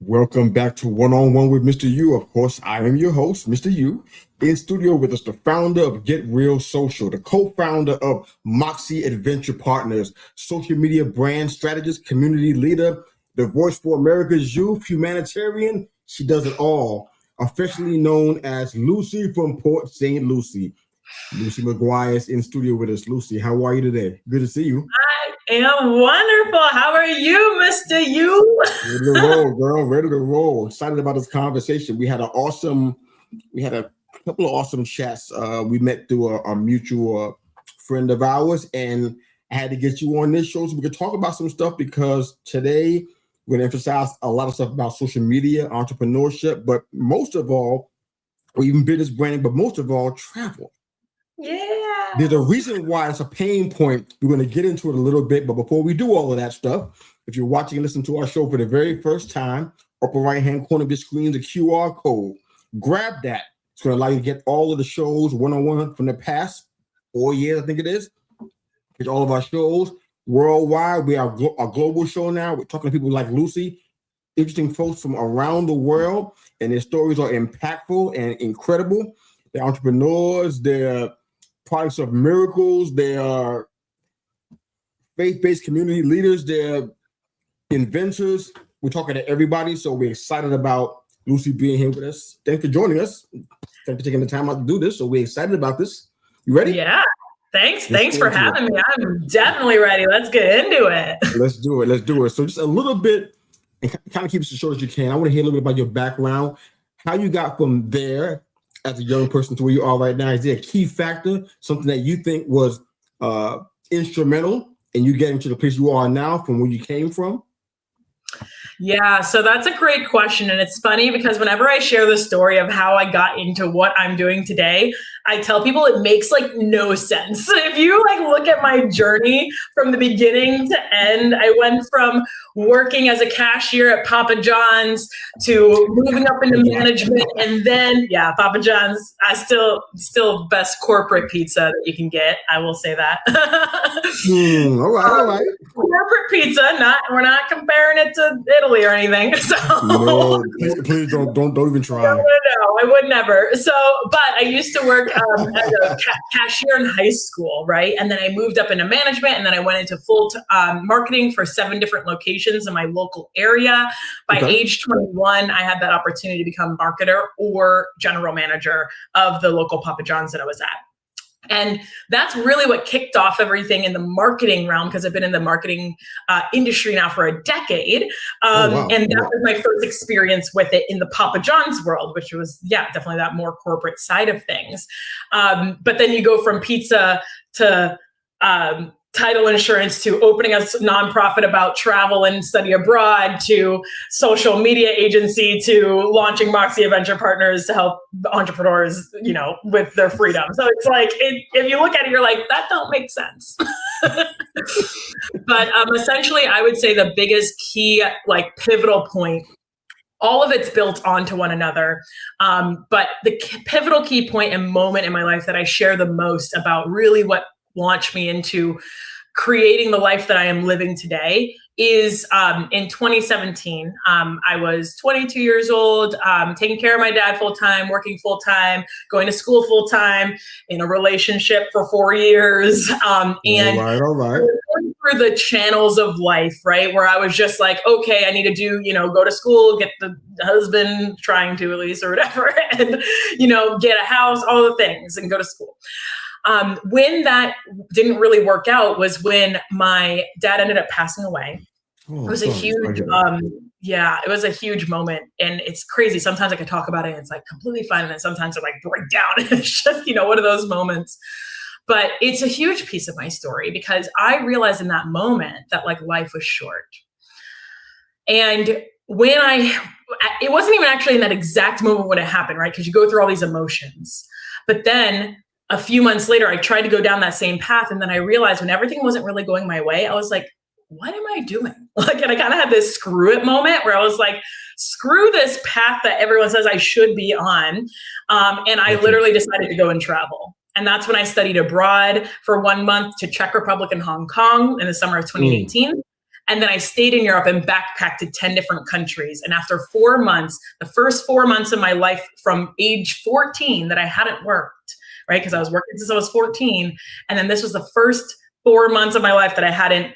Welcome back to One-on-One with Mr. U. Of course, I am your host, Mr. U. In studio with us, the founder of Get Real Social, the co-founder of Moxie Adventure Partners, social media brand strategist, community leader, the voice for America's youth, humanitarian. She does it all. Officially known as Lucie from Port St. Lucie. Lucie McGuire is in studio with us. Lucie, how are you today? Good to see you. I am wonderful. How are you, Mr. U? Ready to roll, girl. Ready to roll. Excited about this conversation. We had a couple of awesome chats. We met through a mutual friend of ours, and I had to get you on this show so we could talk about some stuff, because today we're going to emphasize a lot of stuff about social media, entrepreneurship, but most of all, or even business branding, but most of all, travel. Yeah. There's a reason why it's a pain point. We're going to get into it a little bit, but before we do all of that stuff, if you're watching and listening to our show for the very first time, upper right-hand corner of your screen is a QR code. Grab that. It's going to allow you to get all of the shows one-on-one from the past 4 years, I think it is. Get all of our shows worldwide. We are a global show now. We're talking to people like Lucie, interesting folks from around the world, and their stories are impactful and incredible. They're entrepreneurs. They're products of miracles. They are faith-based community leaders. They're inventors. We're talking to everybody, so we're excited about Lucie being here with us. Thanks for joining us. Thanks for taking the time out to do this. So we're excited about this. You ready? Yeah. Thanks for having me. I'm definitely ready. Let's get into it. Let's do it. So just a little bit, and kind of keep it as short as you can. I want to hear a little bit about your background, how you got from there as a young person to where you are right now. Is there a key factor, something that you think was instrumental in you getting to the place you are now from where you came from? Yeah, so that's a great question. And it's funny because whenever I share the story of how I got into what I'm doing today, I tell people it makes like no sense. If you like look at my journey from the beginning to end, I went from working as a cashier at Papa John's to moving up into management. And then, yeah, Papa John's, I still best corporate pizza that you can get. I will say that. All right. Corporate pizza, we're not comparing it to Italy or anything. So no, please don't even try. No, I would never. So, but I used to work as a cashier in high school, right? And then I moved up into management, and then I went into full marketing for 7 different locations in my local area. By age 21, I had that opportunity to become marketer or general manager of the local Papa John's that I was at. And that's really what kicked off everything in the marketing realm, because I've been in the marketing industry now for a decade. And that was my first experience with it in the Papa John's world, which was, definitely that more corporate side of things. But then you go from pizza to title insurance to opening a nonprofit about travel and study abroad to social media agency to launching Moxie Adventure Partners to help entrepreneurs, with their freedom. So it's like, if you look at it, you're like, that don't make sense. But essentially, I would say the biggest key, like pivotal point, all of it's built onto one another. But the pivotal key point and moment in my life that I share the most about really what launched me into creating the life that I am living today is in 2017. I was 22 years old, taking care of my dad full-time, working full-time, going to school full-time, in a relationship for 4 years. And all right. Going through the channels of life, right? Where I was just like, okay, I need to do, go to school, get the husband, trying to at least, or whatever, and, get a house, all the things, and go to school. When that didn't really work out was when my dad ended up passing away. It was a huge, it was a huge moment, and it's crazy. Sometimes I can talk about it and it's like completely fine, and then sometimes I like break down and it's just, one of those moments. But it's a huge piece of my story because I realized in that moment that like life was short. And when it wasn't even actually in that exact moment when it happened, right? Because you go through all these emotions, but then a few months later, I tried to go down that same path. And then I realized when everything wasn't really going my way, I was like, what am I doing? And I kind of had this screw it moment where I was like, screw this path that everyone says I should be on. And I literally decided to go and travel. And that's when I studied abroad for 1 month to Czech Republic and Hong Kong in the summer of 2018. And then I stayed in Europe and backpacked to 10 different countries. And after 4 months, the first 4 months of my life from age 14 that I hadn't worked, right? Because I was working since I was 14. And then this was the first 4 months of my life that I hadn't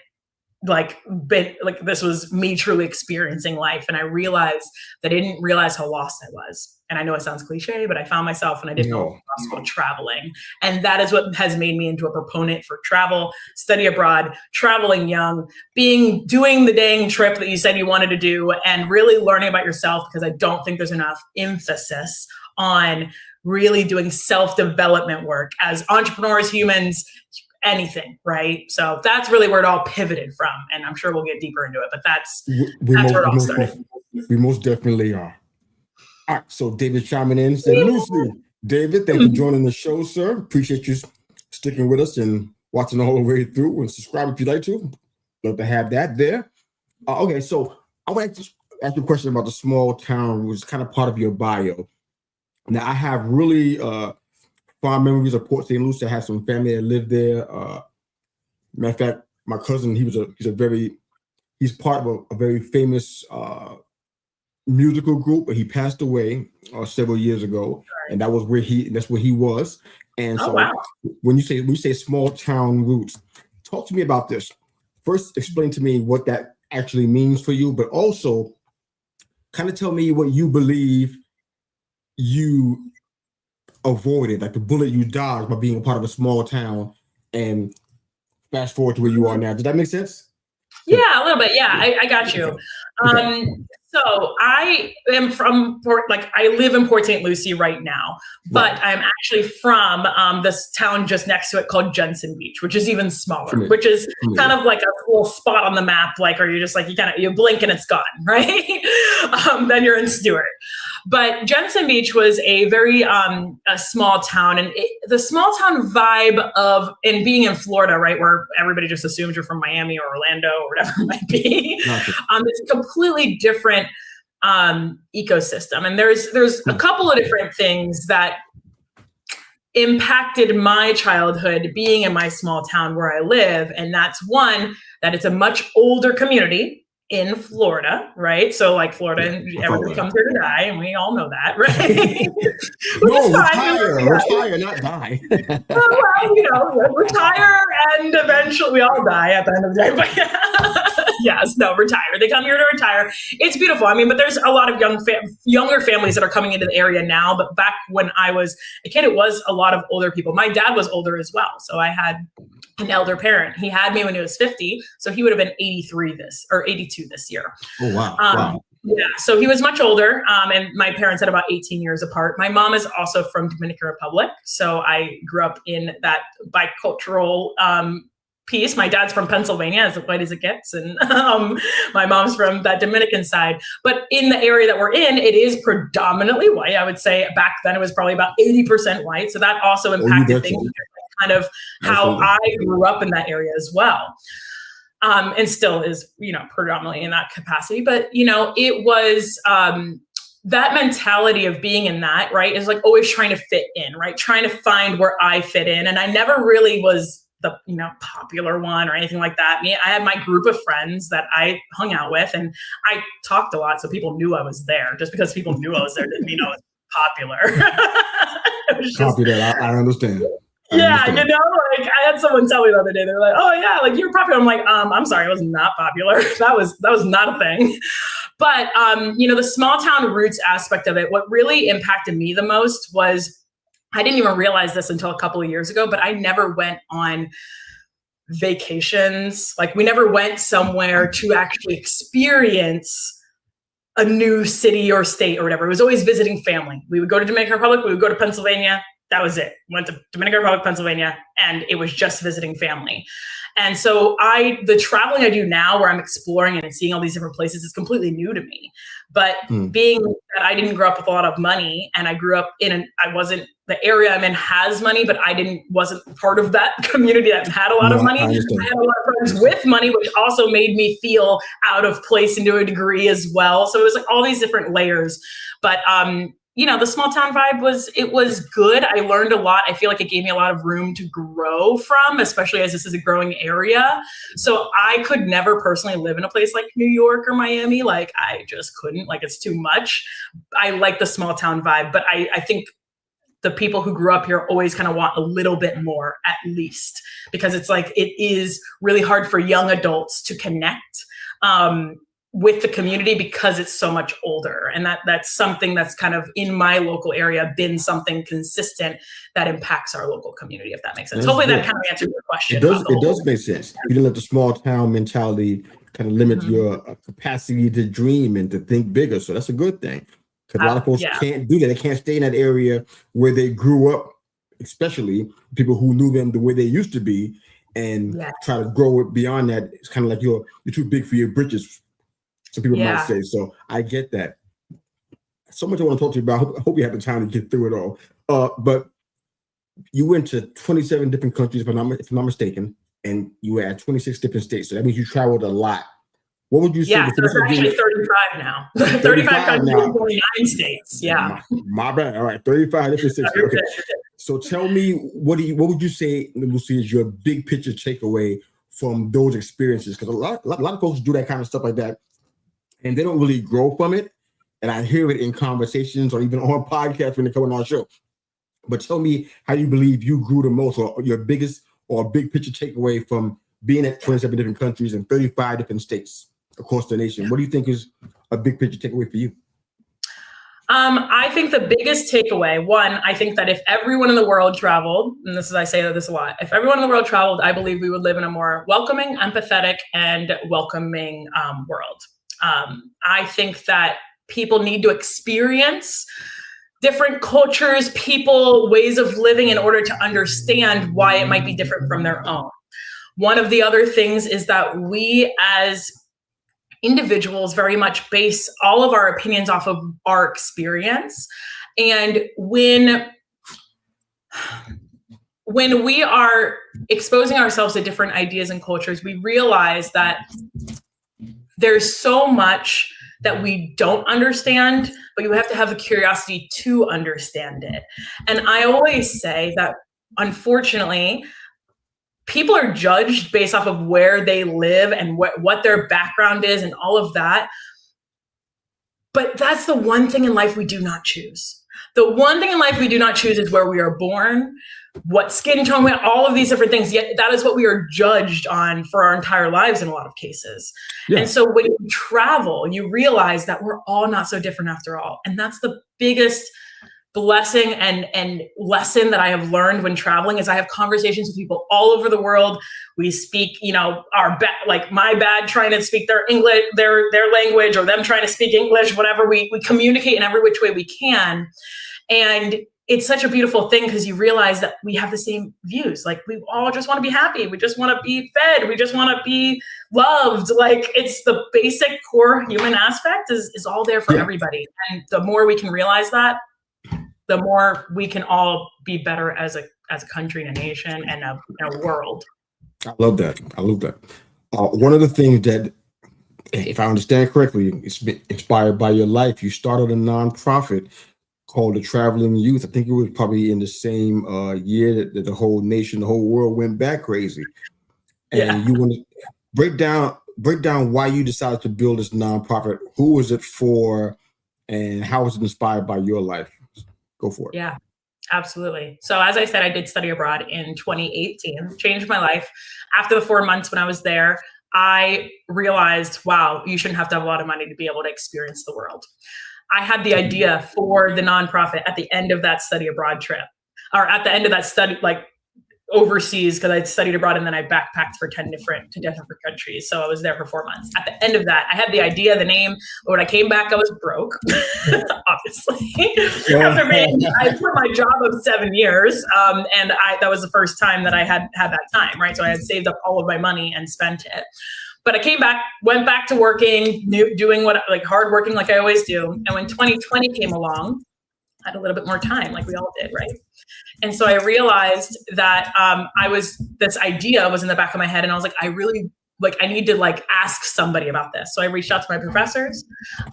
this was me truly experiencing life. And I realized that I didn't realize how lost I was. And I know it sounds cliche, but I found myself and I didn't know what was possible traveling. And that is what has made me into a proponent for travel, study abroad, traveling young, doing the dang trip that you said you wanted to do, and really learning about yourself, because I don't think there's enough emphasis on really doing self-development work as entrepreneurs, humans, anything, right? So that's really where it all pivoted from. And I'm sure we'll get deeper into it, but that's where it all started. We most definitely are. All right, so David chiming in said, Lucie, David, thank you for joining the show, sir. Appreciate you sticking with us and watching the whole way through, and subscribe if you'd like to. Love to have that there. Okay, so I want to ask you a question about the small town, which is kind of part of your bio. Now, I have really fond memories of Port St. Lucie. I have some family that lived there. Matter of fact, my cousin, he's part of a very famous musical group, but he passed away several years ago, and that's where he was. And so, when you say small town roots, talk to me about this. First, explain to me what that actually means for you, but also kind of tell me what you believe you avoided, like the bullet you dodged by being a part of a small town, and fast forward to where you are now. Did that make sense? Yeah, a little bit. Yeah, I got you. So I am from I live in Port St. Lucie right now, but I'm actually from this town just next to it called Jensen Beach, which is even smaller, which is kind of like a little spot on the map, or you're just you blink and it's gone, right? Then you're in Stewart. But Jensen Beach was a very a small town, and the small town vibe and being in Florida, right, where everybody just assumes you're from Miami or Orlando or whatever it might be. It's a completely different ecosystem, and there's a couple of different things that impacted my childhood being in my small town where I live, and that's one, that it's a much older community in Florida, right? So Florida, everybody comes here to die, and we all know that, right? retire, not die. Retire, and eventually we all die at the end of the day. But retire. They come here to retire. It's beautiful. But there's a lot of younger families that are coming into the area now. But back when I was a kid, it was a lot of older people. My dad was older as well, so I had an elder parent. He had me when he was 50, so he would have been 82 this year. Oh, wow. Yeah, so he was much older, and my parents had about 18 years apart. My mom is also from Dominican Republic, so I grew up in that bicultural piece. My dad's from Pennsylvania, as white as it gets, and my mom's from that Dominican side. But in the area that we're in, it is predominantly white. I would say back then it was probably about 80% white, so that also impacted things. Kind of how I grew up in that area as well. And still is, predominantly in that capacity. But, it was that mentality of being in that, right, is always trying to fit in, right? Trying to find where I fit in. And I never really was the, popular one or anything like that. I had my group of friends that I hung out with, and I talked a lot, so people knew I was there. Just because people knew I was there didn't mean I was popular. Copy that. I understand. Yeah, I had someone tell me the other day, they were like, oh yeah, you're popular. I'm like, I'm sorry, I was not popular. That was not a thing. But, the small town roots aspect of it, what really impacted me the most was, I didn't even realize this until a couple of years ago, but I never went on vacations. We never went somewhere to actually experience a new city or state or whatever. It was always visiting family. We would go to Dominican Republic, we would go to Pennsylvania. That was it. Went to Dominican Republic, Pennsylvania, and it was just visiting family. And so the traveling I do now, where I'm exploring and seeing all these different places, is completely new to me. But being that I didn't grow up with a lot of money, and I grew up the area I'm in has money, but wasn't part of that community that had a lot of money. I had a lot of friends with money, which also made me feel out of place and to a degree as well. So it was all these different layers. But the small town vibe was good. I learned a lot. I feel like it gave me a lot of room to grow from, especially as this is a growing area. So I could never personally live in a place like New York or Miami. Like I just couldn't, like it's too much. I like the small town vibe, but I think the people who grew up here always kind of want a little bit more at least, because it's like, it is really hard for young adults to connect with the community because it's so much older. And that's something that's kind of in my local area been something consistent that impacts our local community, if that makes sense. Hopefully that kind of answers your question. It does make sense. You didn't let the small town mentality kind of limit your capacity to dream and to think bigger. So that's a good thing. Because a lot of folks can't do that. They can't stay in that area where they grew up, especially people who knew them the way they used to be, and try to grow it beyond that. It's kind of like you're too big for your britches. Some people might say. So I get that. So much I want to talk to you about. I hope you have the time to get through it all. But you went to 27 different countries, if I'm not mistaken, and you were at 26 different states. So that means you traveled a lot. What would you say? Yeah, so it's actually 35 now. 35 countries and 49 states. Yeah. My bad. All right, 35 different states. Okay. So tell me, what would you say, Lucie, is your big picture takeaway from those experiences? Because a lot of folks do that kind of stuff like that, and they don't really grow from it. And I hear it in conversations or even on podcasts when they come on our show. But tell me how you believe you grew the most, or your biggest or big picture takeaway from being at 27 different countries and 35 different states across the nation. What do you think is a big picture takeaway for you? I think the biggest takeaway, one, I think that if everyone in the world traveled, and I say this a lot, if everyone in the world traveled, I believe we would live in a more welcoming, empathetic, and welcoming world. I think that people need to experience different cultures, people, ways of living in order to understand why it might be different from their own. One of the other things is that we as individuals very much base all of our opinions off of our experience. And when we are exposing ourselves to different ideas and cultures, we realize that there's so much that we don't understand, but you have to have the curiosity to understand it. And I always say that, unfortunately, people are judged based off of where they live and what their background is and all of that. But that's the one thing in life we do not choose. The one thing in life we do not choose is where we are born, what skin tone, all of these different things. Yet that is what we are judged on for our entire lives in a lot of cases. Yeah. And so when you travel, you realize that we're all not so different after all. And that's the biggest blessing and lesson that I have learned when traveling is I have conversations with people all over the world. We speak, my bad trying to speak their English, their language, or them trying to speak English, whatever. We communicate in every which way we can. And it's such a beautiful thing because you realize that we have the same views. Like we all just want to be happy. We just want to be fed. We just want to be loved. Like it's the basic core human aspect is all there for everybody. And the more we can realize that, the more we can all be better as a country and a nation and a world. I love that. One of the things that, if I understand correctly, it's been inspired by your life. You started a nonprofit called the Traveling Youth. I think it was probably in the same year that the whole nation, the whole world went back crazy. And you want to break down why you decided to build this nonprofit. Who was it for, and how was it inspired by your life? Go for it. Yeah, absolutely. So as I said, I did study abroad in 2018, changed my life. After the 4 months when I was there, I realized, wow, you shouldn't have to have a lot of money to be able to experience the world. I had the idea for the nonprofit at the end of that study abroad trip, or at the end of that study, like overseas, because I studied abroad and then I backpacked for 10 different countries. So I was there for 4 months. At the end of that, I had the idea, the name, but when I came back, I was broke, obviously. I quit my job of 7 years. And that was the first time that I had that time, right? So I had saved up all of my money and spent it. But I came back, went back to working, doing hard working like I always do. And when 2020 came along, I had a little bit more time, like we all did, right? And so I realized that this idea was in the back of my head, and I was like, I really like, I need to like ask somebody about this. So I reached out to my professors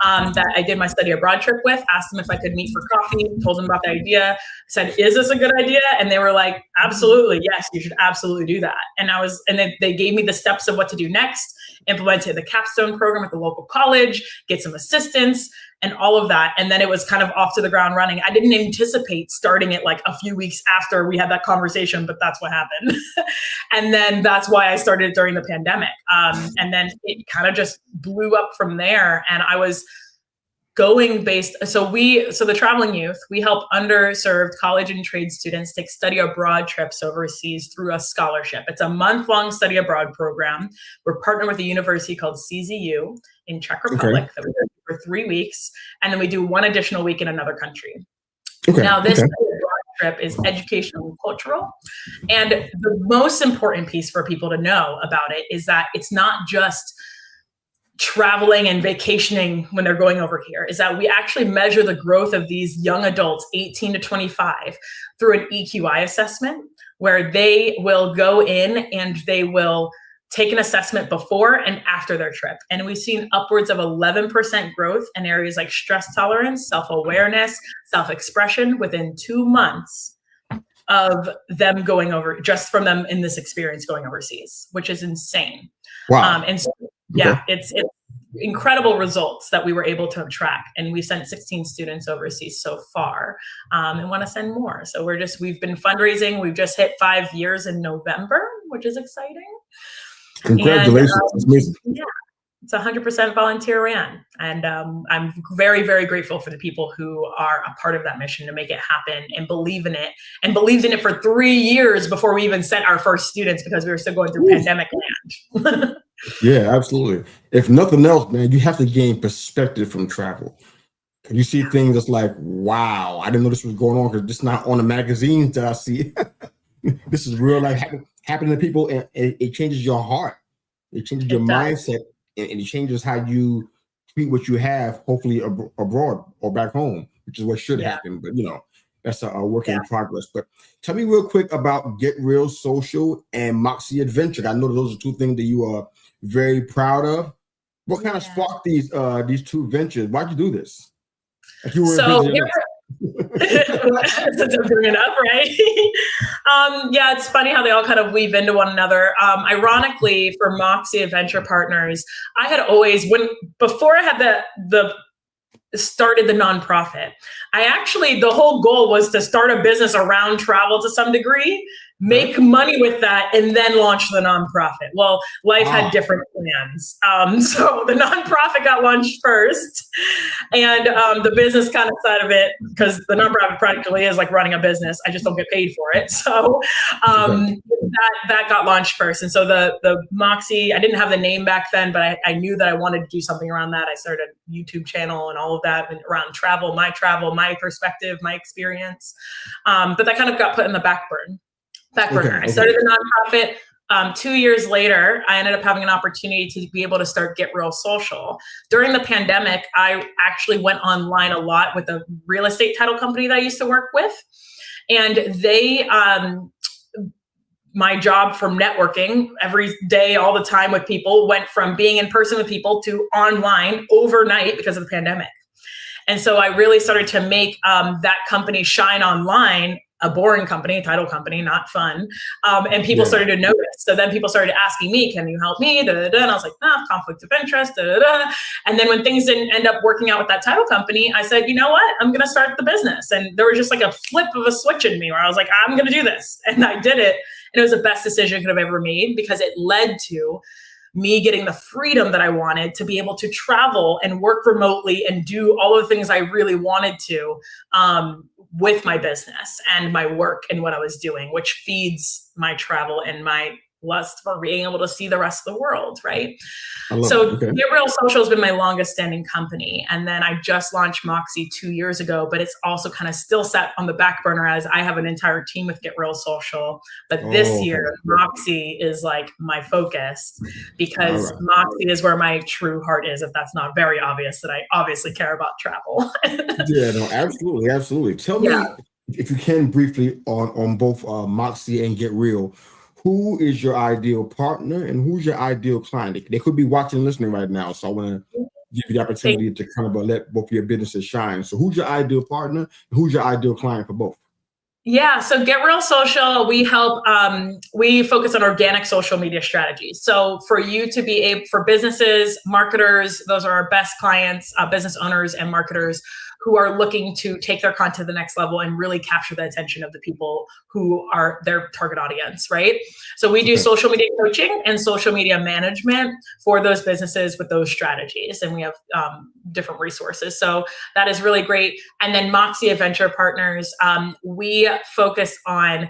that I did my study abroad trip with, asked them if I could meet for coffee, told them about the idea. I said, is this a good idea? And they were like, absolutely. Yes, you should absolutely do that. And they gave me the steps of what to do next, implemented the capstone program at the local college, get some assistance and all of that. And then it was kind of off to the ground running. I didn't anticipate starting it like a few weeks after we had that conversation, but that's what happened. And then that's why I started during the pandemic. And then it kind of just blew up from there. And I was going so the Traveling Youth, we help underserved college and trade students take study abroad trips overseas through a scholarship. It's a month-long study abroad program. We're partnered with a university called CZU in Czech Republic that we do for 3 weeks. And then we do one additional week in another country. Now this study abroad trip is educational and cultural. And the most important piece for people to know about it is that it's not just traveling and vacationing when they're going over here, is that we actually measure the growth of these young adults, 18 to 25, through an EQI assessment, where they will go in and they will take an assessment before and after their trip. And we've seen upwards of 11% growth in areas like stress tolerance, self-awareness, self-expression within 2 months of them going over, just from them in this experience going overseas, which is insane. Wow. And so, yeah, it's incredible results that we were able to track. And we sent 16 students overseas so far, and want to send more. So we've been fundraising. We've just hit 5 years in November, which is exciting. Congratulations. That's amazing. Yeah, it's 100% volunteer ran. And I'm very, very grateful for the people who are a part of that mission to make it happen and believe in it, and believed in it for 3 years before we even sent our first students, because we were still going through pandemic land. Yeah, absolutely. If nothing else, man, you have to gain perspective from travel. You see things that's like, wow, I didn't know this was going on, because it's not on the magazines that I see. This is real life happening to people, and it changes your heart. It changes your mindset, and it changes how you treat what you have, hopefully abroad or back home, which is what should happen. But that's a work in progress. But tell me real quick about Get Real Social and Moxie Adventure. I know those are two things that you are very proud of. What kind of sparked these two ventures? Why'd you do this? Like you were bring it up, right? Yeah, it's funny how they all kind of weave into one another. Ironically, for Moxie Adventure Partners, I had always, before I had started the nonprofit, the whole goal was to start a business around travel to some degree, make money with that, and then launch the nonprofit. Well, life had different plans. So the nonprofit got launched first, and the business kind of side of it, because the nonprofit practically is like running a business. I just don't get paid for it. So that got launched first. And so the Moxie, I didn't have the name back then, but I knew that I wanted to do something around that. I started a YouTube channel and all of that around travel, my perspective, my experience. But that kind of got put in the back burner. I started the nonprofit. 2 years later, I ended up having an opportunity to be able to start Get Real Social. During the pandemic, I actually went online a lot with a real estate title company that I used to work with. And they, my job from networking every day, all the time with people, went from being in person with people to online overnight because of the pandemic. And so I really started to make that company shine online. A boring company, a title company, not fun. And people started to notice. So then people started asking me, can you help me? And I was like, conflict of interest. And then when things didn't end up working out with that title company, I said, you know what? I'm going to start the business. And there was just like a flip of a switch in me where I was like, I'm going to do this. And I did it. And it was the best decision I could have ever made, because it led to me getting the freedom that I wanted to be able to travel and work remotely and do all of the things I really wanted to with my business and my work and what I was doing, which feeds my travel and my lust for being able to see the rest of the world, right? So Get Real Social has been my longest standing company. And then I just launched Moxie 2 years ago, but it's also kind of still set on the back burner as I have an entire team with Get Real Social. But this year, Moxie is like my focus, because Moxie is where my true heart is, if that's not very obvious, that I obviously care about travel. Yeah, no, absolutely. Absolutely. Tell me, if you can, briefly on both Moxie and Get Real, who is your ideal partner and who's your ideal client? They could be watching and listening right now. So I want to give you the opportunity to kind of let both of your businesses shine. So who's your ideal partner and who's your ideal client for both? Yeah, so Get Real Social, we help, we focus on organic social media strategies. So for you to be able, for businesses, marketers, those are our best clients, business owners and marketers who are looking to take their content to the next level and really capture the attention of the people who are their target audience, right? So we do social media coaching and social media management for those businesses with those strategies. And we have different resources. So that is really great. And then Moxie Adventure Partners, we focus on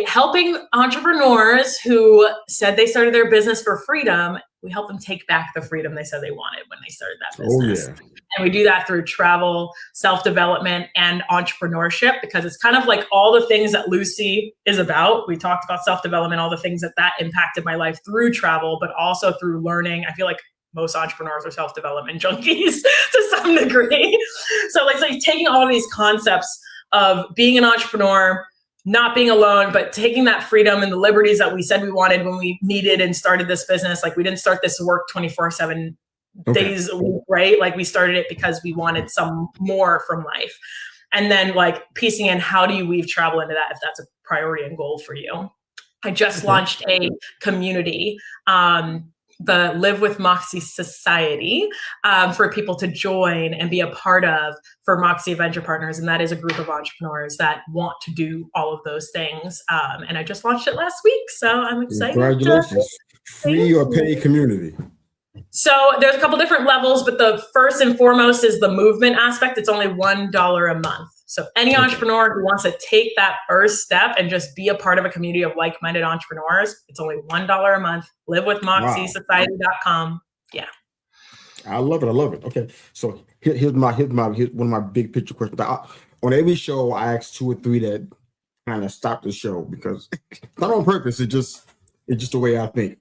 helping entrepreneurs who said they started their business for freedom. We help them take back the freedom they said they wanted when they started that business. Oh, yeah. And we do that through travel, self-development, and entrepreneurship, because it's kind of like all the things that Lucie is about. We talked about self-development, all the things that impacted my life through travel, but also through learning. I feel like most entrepreneurs are self-development junkies to some degree. So it's like taking all of these concepts of being an entrepreneur, not being alone, but taking that freedom and the liberties that we said we wanted when we needed and started this business. Like we didn't start this work 24/7 days a week, right? Like we started it because we wanted some more from life. And then like piecing in, how do you weave travel into that if that's a priority and goal for you? I just launched a community, the Live with Moxie Society, for people to join and be a part of for Moxie Adventure Partners. And that is a group of entrepreneurs that want to do all of those things. And I just launched it last week. So I'm excited. Congratulations. Free or paid community? So there's a couple different levels, but the first and foremost is the movement aspect. It's only $1 a month. So any entrepreneur who wants to take that first step and just be a part of a community of like-minded entrepreneurs, it's only $1 a month. Live with MoxieSociety.com. Yeah. I love it. I love it. Okay. So here's one of my big picture questions. On every show, I ask 2 or 3 that kind of stop the show because not on purpose. It's just the way I think.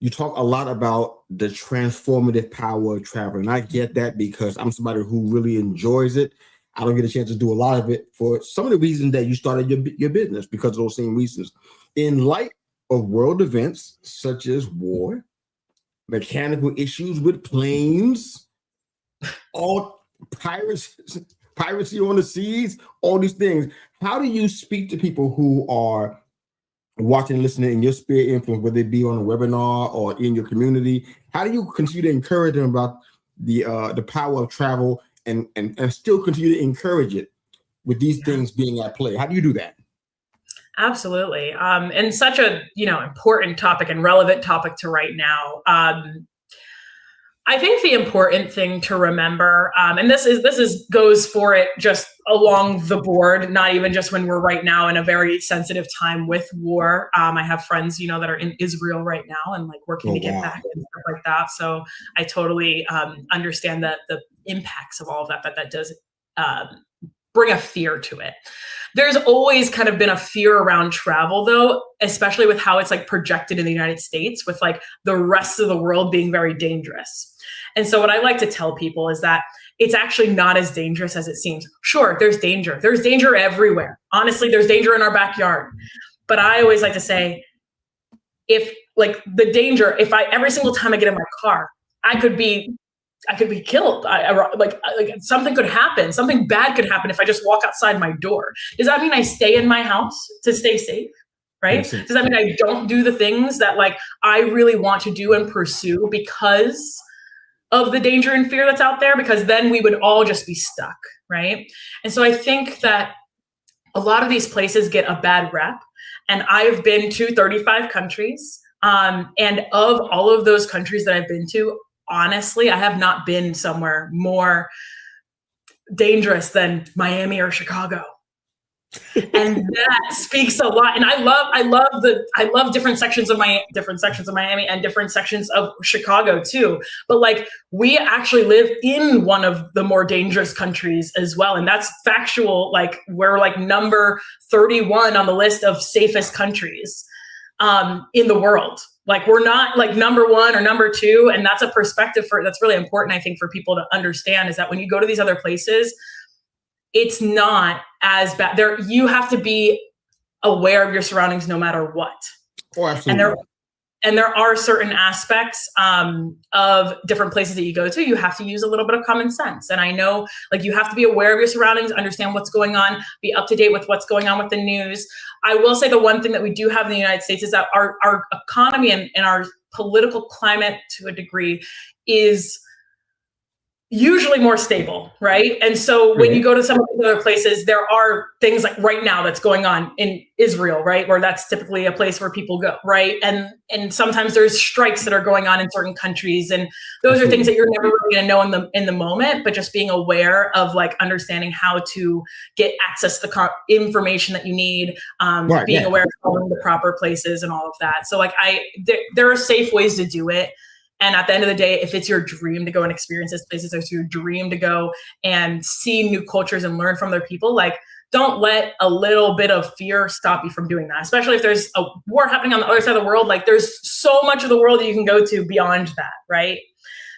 You talk a lot about the transformative power of travel. And I get that because I'm somebody who really enjoys it. I don't get a chance to do a lot of it for some of the reasons that you started your business, because of those same reasons. In light of world events such as war, mechanical issues with planes, all piracy on the seas, all these things, how do you speak to people who are watching and listening in your sphere of influence, whether it be on a webinar or in your community? How do you continue to encourage them about the power of travel and still continue to encourage it with these things being at play? How do you do that? Absolutely. And such a, important topic and relevant topic to right now. I think the important thing to remember, and this goes for it just along the board, not even just when we're right now in a very sensitive time with war. I have friends, that are in Israel right now and like working to get back and stuff like that. So I totally understand that the impacts of all of that does bring a fear to it. There's always kind of been a fear around travel, though, especially with how it's like projected in the United States, with like the rest of the world being very dangerous. And so what I like to tell people is that it's actually not as dangerous as it seems. Sure, there's danger. There's danger everywhere. Honestly, there's danger in our backyard. But I always like to say, if like the danger, every single time I get in my car, I could be killed. Like something could happen. Something bad could happen if I just walk outside my door. Does that mean I stay in my house to stay safe? Right? Does that mean I don't do the things that like I really want to do and pursue because of the danger and fear that's out there? Because then we would all just be stuck, right? And so I think that a lot of these places get a bad rep. And I've been to 35 countries. And of all of those countries that I've been to, honestly, I have not been somewhere more dangerous than Miami or Chicago. And that speaks a lot. And I love different sections of Miami and different sections of Chicago too. But like we actually live in one of the more dangerous countries as well. And that's factual. Like we're like number 31 on the list of safest countries in the world. Like we're not like number 1 or number 2. And that's a perspective that's really important, I think, for people to understand, is that when you go to these other places, it's not as bad. You have to be aware of your surroundings no matter what. Oh, absolutely. And there are certain aspects of different places that you go to. You have to use a little bit of common sense. And I know, like, you have to be aware of your surroundings, understand what's going on, be up to date with what's going on with the news. I will say the one thing that we do have in the United States is that our economy and our political climate, to a degree, is usually more stable, right? And so when you go to some of the other places, there are things like right now that's going on in Israel, right? Where that's typically a place where people go, right? And sometimes there's strikes that are going on in certain countries, and those are things that you're never really going to know in the moment. But just being aware of, like, understanding how to get access to the information that you need, being aware of going to the proper places and all of that. So, like, there are safe ways to do it. And at the end of the day, if it's your dream to go and experience these places, or it's your dream to go and see new cultures and learn from their people, like, don't let a little bit of fear stop you from doing that, especially if there's a war happening on the other side of the world. Like, there's so much of the world that you can go to beyond that, right?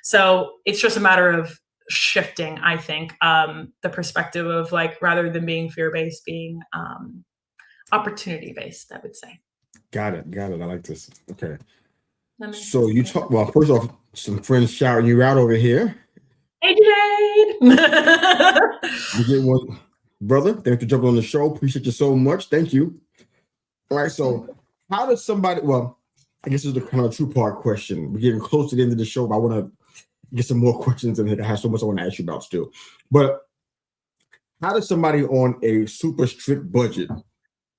So it's just a matter of shifting, I think, the perspective of, like, rather than being fear-based, being opportunity-based, I would say. Got it. I like this. Okay. So you talk, well, first off, some friends shouting you out over here. Hey, Jade. You get one, brother. Thanks for jumping on the show. Appreciate you so much. Thank you. All right. So how does somebody, well, I guess this is a kind of a two-part question. We're getting close to the end of the show, but I want to get some more questions in here. I have so much I want to ask you about still. But how does somebody on a super strict budget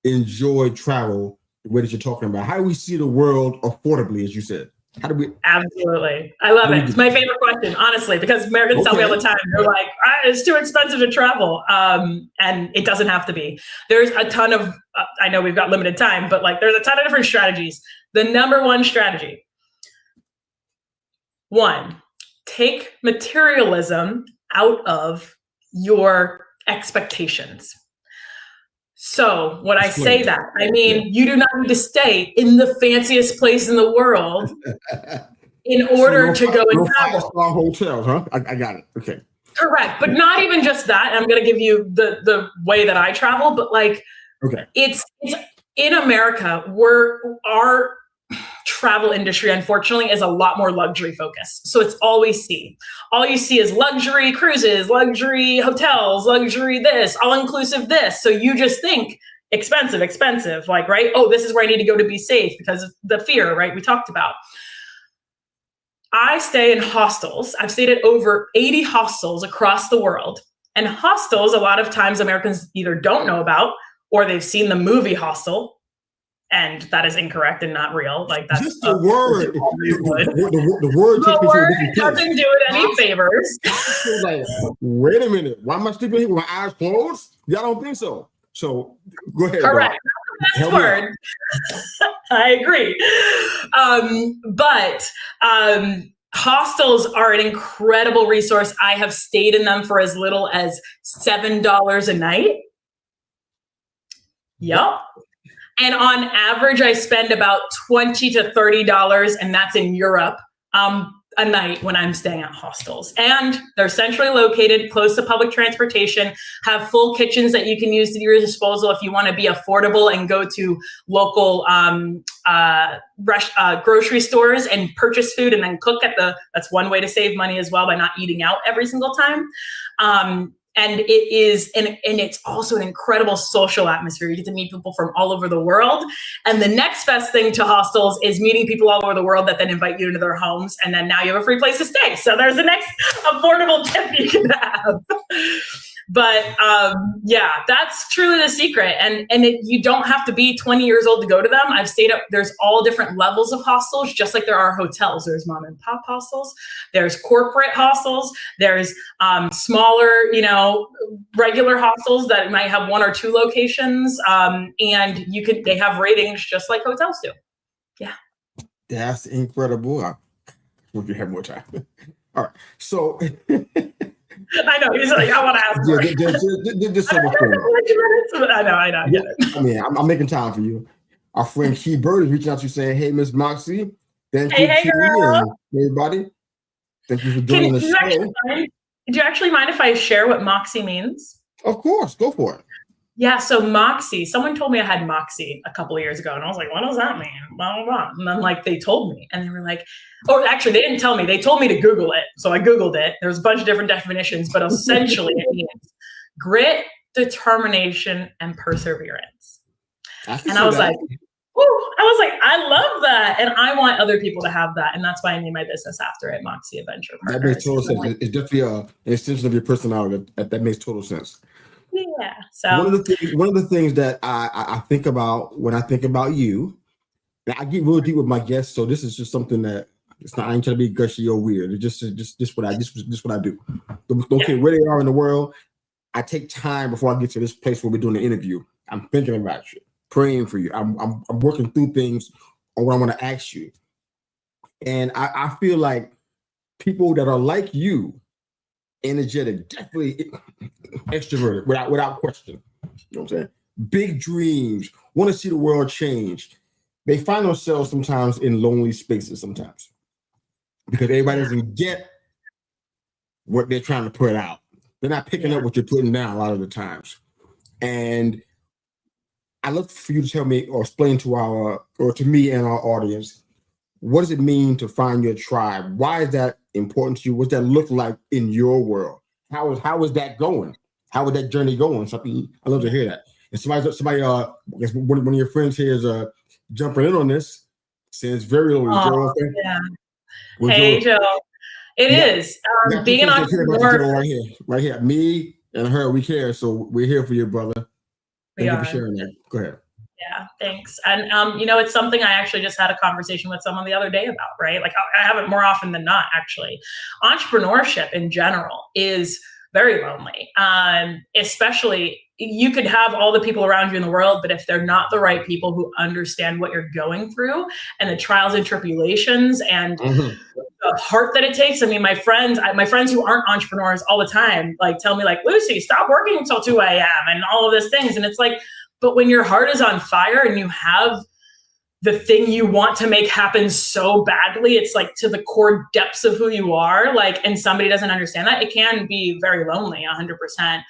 enjoy travel the way that you're talking about? How do we see the world affordably, as you said? How do we? Absolutely. I love it. It's my favorite question, honestly, because Americans tell me all the time, they're like, it's too expensive to travel. And it doesn't have to be. There's a ton of, I know we've got limited time, but, like, there's a ton of different strategies. The number one strategy, one, take materialism out of your expectations. So when I say that, I mean, you do not need to stay in the fanciest place in the world in order to go and travel. 5-star hotels, huh? I got it. Okay. Correct. But not even just that. I'm going to give you the way that I travel, but, like, it's in America, our travel industry, unfortunately, is a lot more luxury focused. So it's all we see. All you see is luxury cruises, luxury hotels, luxury this, all-inclusive this. So you just think expensive, like, right? Oh, this is where I need to go to be safe because of the fear, right? We talked about. I stay in hostels. I've stayed at over 80 hostels across the world. And hostels, a lot of times Americans either don't know about, or they've seen the movie Hostel, and that is incorrect and not real. Like, that's just the word. The word takes me to a different place. Doesn't do it any favors. Like, wait a minute. Why am I sleeping here with my eyes closed? Y'all don't think so? So go ahead. Correct. That's the word. I agree. But hostels are an incredible resource. I have stayed in them for as little as $7 a night. Yep. And on average, I spend about $20 to $30, and that's in Europe, a night when I'm staying at hostels. And they're centrally located, close to public transportation, have full kitchens that you can use to your disposal if you want to be affordable and go to local grocery stores and purchase food and then cook that's one way to save money as well, by not eating out every single time. And it's also an incredible social atmosphere. You get to meet people from all over the world. And the next best thing to hostels is meeting people all over the world that then invite you into their homes. And then now you have a free place to stay. So there's the next affordable tip you can have. But yeah, that's truly the secret. And you don't have to be 20 years old to go to them. I've stayed up, there's all different levels of hostels, just like there are hotels. There's mom and pop hostels, there's corporate hostels, there's smaller, regular hostels that might have 1 or 2 locations. And they have ratings just like hotels do. Yeah. That's incredible. I hope you have more time. All right. So I know, he's like, I want to ask more. There's so much going on. I know. I get it. I mean, I'm making time for you. Our friend Key Bird is reaching out to you saying, hey, Miss Moxie. Thank you, Key, and everybody. Thank you for joining the show. Do you actually mind if I share what Moxie means? Of course. Go for it. Yeah, so Moxie, someone told me I had Moxie a couple of years ago, and I was like, what does that mean? Blah, blah, blah. And then like they told me, and they were like, or actually they didn't tell me, they told me to Google it. So I Googled it. There's a bunch of different definitions, but essentially it means grit, determination, and perseverance. And I was like, I love that. And I want other people to have that. And that's why I named my business after it, Moxie Adventure Partners. That makes total sense. Like, it's definitely an extension of your personality. That makes total sense. Yeah. So one of the things that I think about when I think about you, and I get really deep with my guests. So this is just something that it's not. I ain't trying to be gushy or weird. It's just what I do. Don't care where they are in the world. I take time before I get to this place where we're doing the interview. I'm thinking about you, praying for you. I'm working through things on what I want to ask you, and I feel like people that are like you, energetic, definitely extroverted, without question. You know what I'm saying? Big dreams, want to see the world change. They find themselves sometimes in lonely spaces sometimes because everybody doesn't get what they're trying to put out. They're not picking up what you're putting down a lot of the times. And I'd love for you to tell me or explain to me and our audience, what does it mean to find your tribe? Why is that important to you? What's that look like in your world? How is that going? How is that journey going? So I love to hear that. And somebody, I guess one of your friends here is jumping in on this. Since very early. Joe, yeah. Hey, Joe. It is. Being an entrepreneur. Right here. Me and her, we care. So we're here for you, brother. Thank you for sharing that. Go ahead. Yeah, thanks. And, it's something I actually just had a conversation with someone the other day about, right? Like I have it more often than not, actually. Entrepreneurship in general is very lonely. Especially, you could have all the people around you in the world, but if they're not the right people who understand what you're going through and the trials and tribulations and the heart that it takes. I mean, my friends who aren't entrepreneurs all the time, like tell me like, Lucie, stop working until 2 a.m. and all of these things. And it's like, but when your heart is on fire and you have the thing you want to make happen so badly, it's like to the core depths of who you are, like, and somebody doesn't understand that, it can be very lonely, 100%.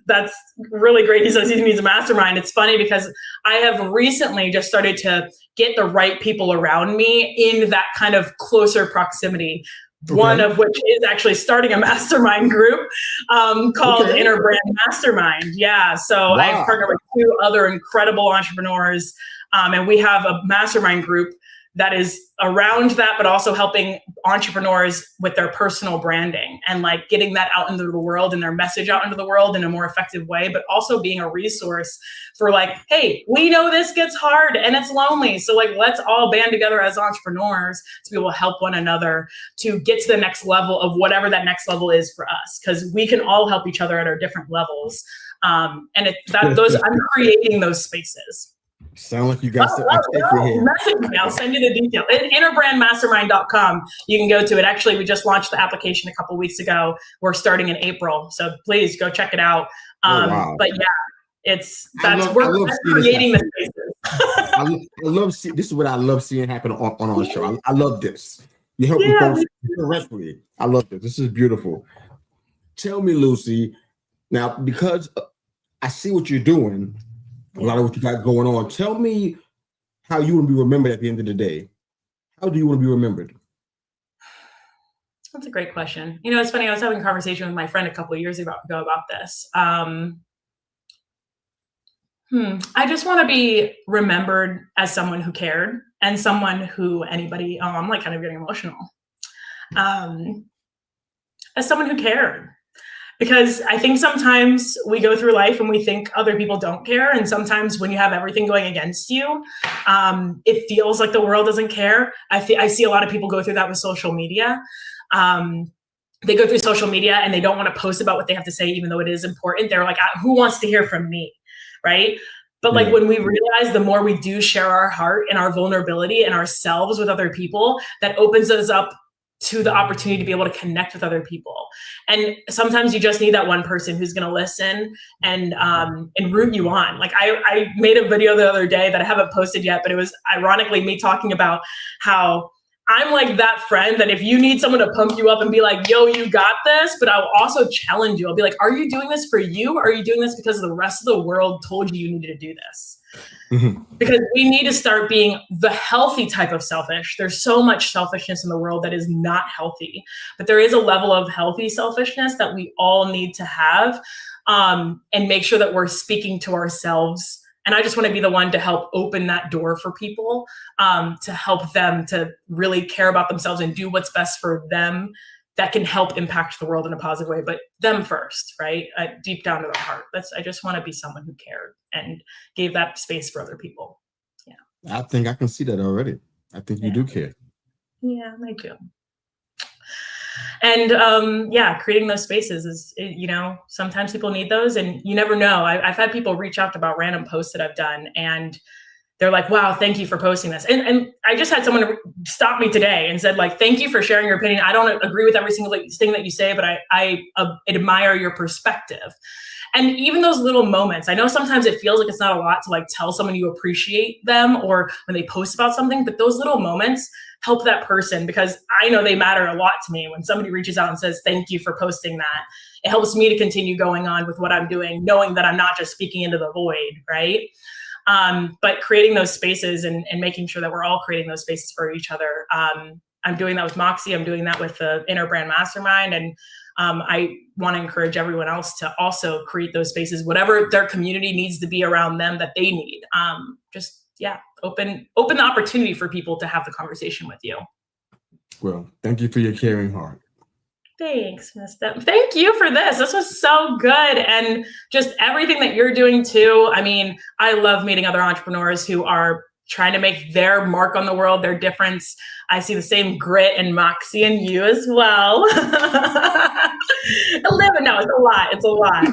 That's really great. He says he needs a mastermind. It's funny because I have recently just started to get the right people around me in that kind of closer proximity. Okay. One of which is actually starting a mastermind group called Inner Brand Mastermind. Yeah. So I've partnered with 2 other incredible entrepreneurs, and we have a mastermind group that is around that, but also helping entrepreneurs with their personal branding and like getting that out into the world and their message out into the world in a more effective way, but also being a resource for like, hey, we know this gets hard and it's lonely. So like, let's all band together as entrepreneurs to be able to help one another to get to the next level of whatever that next level is for us. Cause we can all help each other at our different levels. I'm creating those spaces. Sound like you got message me. I'll send you the detail. Innerbrandmastermind.com. You can go to it. Actually, we just launched the application a couple weeks ago. We're starting in April, so please go check it out. But yeah, we're creating the spaces. I love seeing this is what I love seeing happen on our show. I love this. You help me folks directly. I love this. This is beautiful. Tell me, Lucie, now because I see what you're doing. A lot of what you got going on. Tell me how you want to be remembered at the end of the day. How do you want to be remembered? That's a great question. It's funny. I was having a conversation with my friend a couple of years ago about this. I just want to be remembered as someone who cared and someone who I'm like kind of getting emotional. As someone who cared. Because I think sometimes we go through life and we think other people don't care. And sometimes when you have everything going against you, it feels like the world doesn't care. I see a lot of people go through that with social media. They go through social media and they don't want to post about what they have to say, even though it is important. They're like, who wants to hear from me? Right. But like when we realize the more we do share our heart and our vulnerability and ourselves with other people, that opens us up to the opportunity to be able to connect with other people. And sometimes you just need that one person who's going to listen and root you on. Like I made a video the other day that I haven't posted yet, but it was ironically me talking about how I'm like that friend that if you need someone to pump you up and be like, yo, you got this, but I'll also challenge you. I'll be like, are you doing this for you? Or are you doing this because the rest of the world told you needed to do this? Because we need to start being the healthy type of selfish. There's so much selfishness in the world that is not healthy, but there is a level of healthy selfishness that we all need to have, and make sure that we're speaking to ourselves. And I just want to be the one to help open that door for people, to help them to really care about themselves and do what's best for them that can help impact the world in a positive way, but them first, right? Deep down to their heart. I just want to be someone who cared and gave that space for other people. Yeah. I think I can see that already. I think you do care. Yeah, I do. And creating those spaces is, sometimes people need those, and you never know. I've had people reach out about random posts that I've done, and they're like, wow, thank you for posting this. And I just had someone stop me today and said, like, thank you for sharing your opinion. I don't agree with every single thing that you say, but I admire your perspective. And even those little moments, I know sometimes it feels like it's not a lot to like tell someone you appreciate them or when they post about something, but those little moments help that person, because I know they matter a lot to me. When somebody reaches out and says, thank you for posting that, it helps me to continue going on with what I'm doing, knowing that I'm not just speaking into the void, right? But creating those spaces and making sure that we're all creating those spaces for each other. I'm doing that with Moxie. I'm doing that with the Inner Brand Mastermind. And I want to encourage everyone else to also create those spaces, whatever their community needs to be around them that they need. Open the opportunity for people to have the conversation with you. Well, thank you for your caring heart. Thanks, Miss Steph. Thank you for this. This was so good. And just everything that you're doing too. I mean, I love meeting other entrepreneurs who are trying to make their mark on the world, their difference. I see the same grit and Moxie in you as well. 11, no, it's a lot.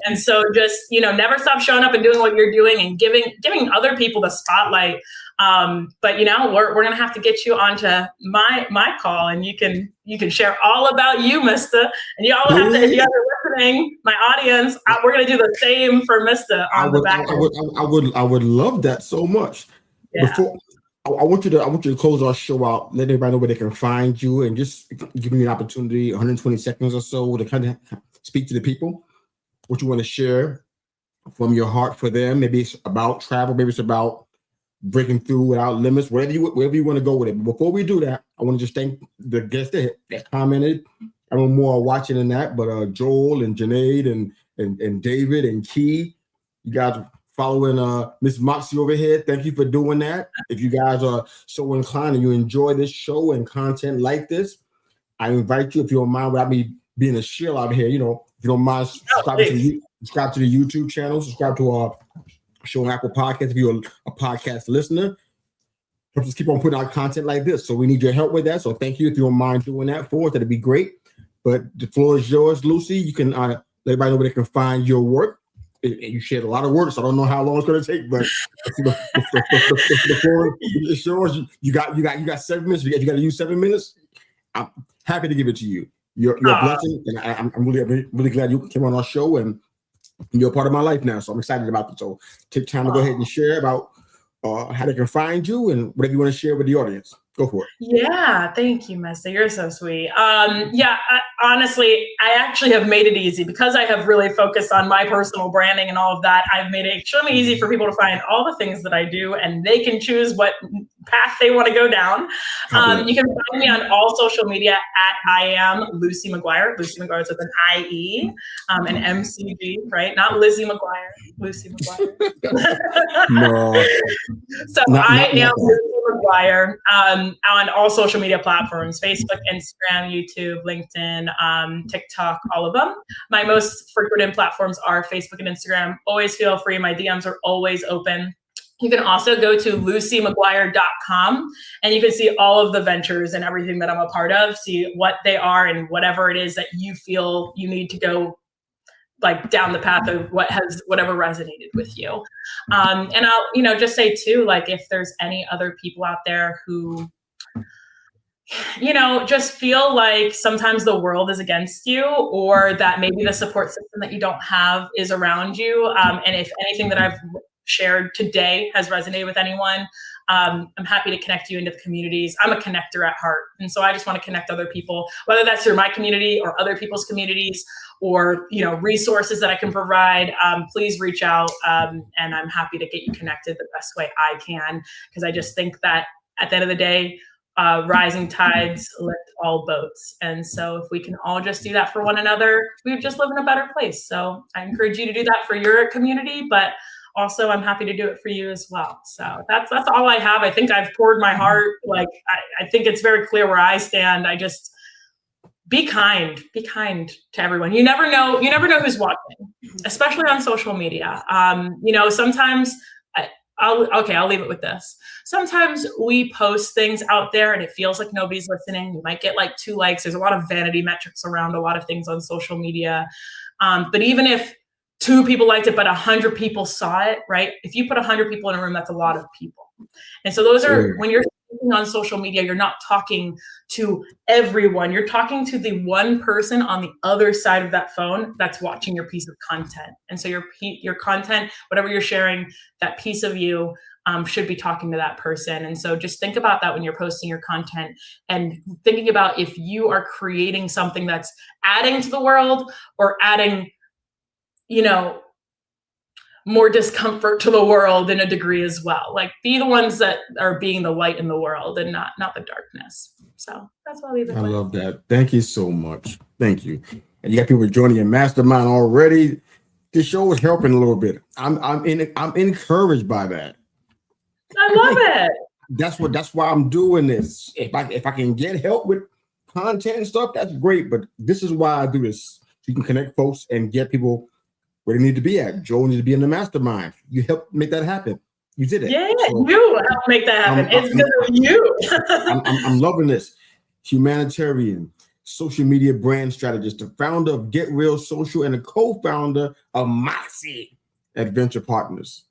And so just, never stop showing up and doing what you're doing and giving other people the spotlight. But we're going to have to get you onto my call, and you can share all about you, Mr. And y'all have to, if you guys are listening, my audience, we're going to do the same for Mr. on the back. I would love that so much. Yeah. Before I want you to close our show out, let everybody know where they can find you, and just give me an opportunity, 120 seconds or so, to kind of speak to the people. What you want to share from your heart for them. Maybe it's about travel, maybe it's about breaking through without limits, wherever you want to go with it. But before we do that, I want to just thank the guests that commented. I don't know more watching than that, but Joel and Janaid and David and Key, you guys are following Miss Moxie over here. Thank you for doing that. If you guys are so inclined and you enjoy this show and content like this, I invite you, if you don't mind, without me being a shill out here, if you don't mind, subscribe to the YouTube channel, subscribe to our show on Apple Podcasts if you're a podcast listener. Help us keep on putting out content like this. So we need your help with that. So thank you. If you don't mind doing that for us, that'd be great. But the floor is yours, Lucie. You can let everybody know where they can find your work. You shared a lot of work, so I don't know how long it's going to take, but the floor is yours. You got 7 minutes. You got to use 7 minutes. I'm happy to give it to you. You're a blessing, and I'm really glad you came on our show, and you're a part of my life now. So I'm excited about it. So take time to go ahead and share about how they can find you and whatever you want to share with the audience. Go for it. Yeah, thank you, Mister. You're so sweet. Honestly, I actually have made it easy because I have really focused on my personal branding and all of that. I've made it extremely easy for people to find all the things that I do, and they can choose what path they want to go down. You can find me on all social media at I am Lucie McGuire. Lucie McGuire is with an I-E, an M-C-G, right? Not Lizzie McGuire, Lucie McGuire. No. So I am Lucie McGuire on all social media platforms, Facebook, Instagram, YouTube, LinkedIn, TikTok, all of them. My most frequented platforms are Facebook and Instagram. Always feel free. My DMs are always open. You can also go to luciemcguire.com and you can see all of the ventures and everything that I'm a part of, see what they are and whatever it is that you feel you need to go like down the path of whatever resonated with you. And I'll, just say too, like if there's any other people out there who, just feel like sometimes the world is against you, or that maybe the support system that you don't have is around you. And if anything that I've shared today has resonated with anyone, I'm happy to connect you into the communities. I'm a connector at heart. And so I just want to connect other people, whether that's through my community or other people's communities, or, resources that I can provide. Please reach out. And I'm happy to get you connected the best way I can, because I just think that at the end of the day, rising tides lift all boats. And so if we can all just do that for one another, we would just live in a better place. So I encourage you to do that for your community, but also I'm happy to do it for you as well. So that's all I have. I think I've poured my heart. Like, I think it's very clear where I stand. I just, be kind to everyone. You never know who's watching, especially on social media. Sometimes I'll leave it with this. Sometimes we post things out there and it feels like nobody's listening. You might get like 2 likes. There's a lot of vanity metrics around a lot of things on social media. But even if 2 people liked it, but 100 people saw it, right? If you put 100 people in a room, that's a lot of people. And so those are, when you're on social media, you're not talking to everyone. You're talking to the one person on the other side of that phone that's watching your piece of content. And so your content, whatever you're sharing, that piece of you should be talking to that person. And so just think about that when you're posting your content, and thinking about if you are creating something that's adding to the world or adding, more discomfort to the world in a degree as well. Like, be the ones that are being the light in the world and not the darkness. So that's what I'll leave it with. I love that. Thank you so much. Thank you. And you got people joining your mastermind already. This show is helping a little bit. I'm encouraged by that. I love it. That's why I'm doing this. If I can get help with content and stuff, that's great. But this is why I do this. So you can connect folks and get people where they need to be at. Joel needs to be in the mastermind. You helped make that happen. You did it. Yeah, so, you helped make that happen. It's because of you. I'm loving this. Humanitarian, social media brand strategist, the founder of Get Real Social, and the co-founder of Moxie Adventure Partners,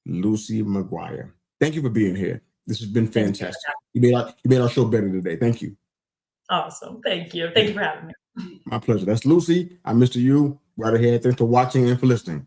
Lucie McGuire. Thank you for being here. This has been fantastic. You made our show better today. Thank you. Awesome. Thank you. Thank you for having me. My pleasure. That's Lucie. I'm Mr. U. Right ahead. Thanks for watching and for listening.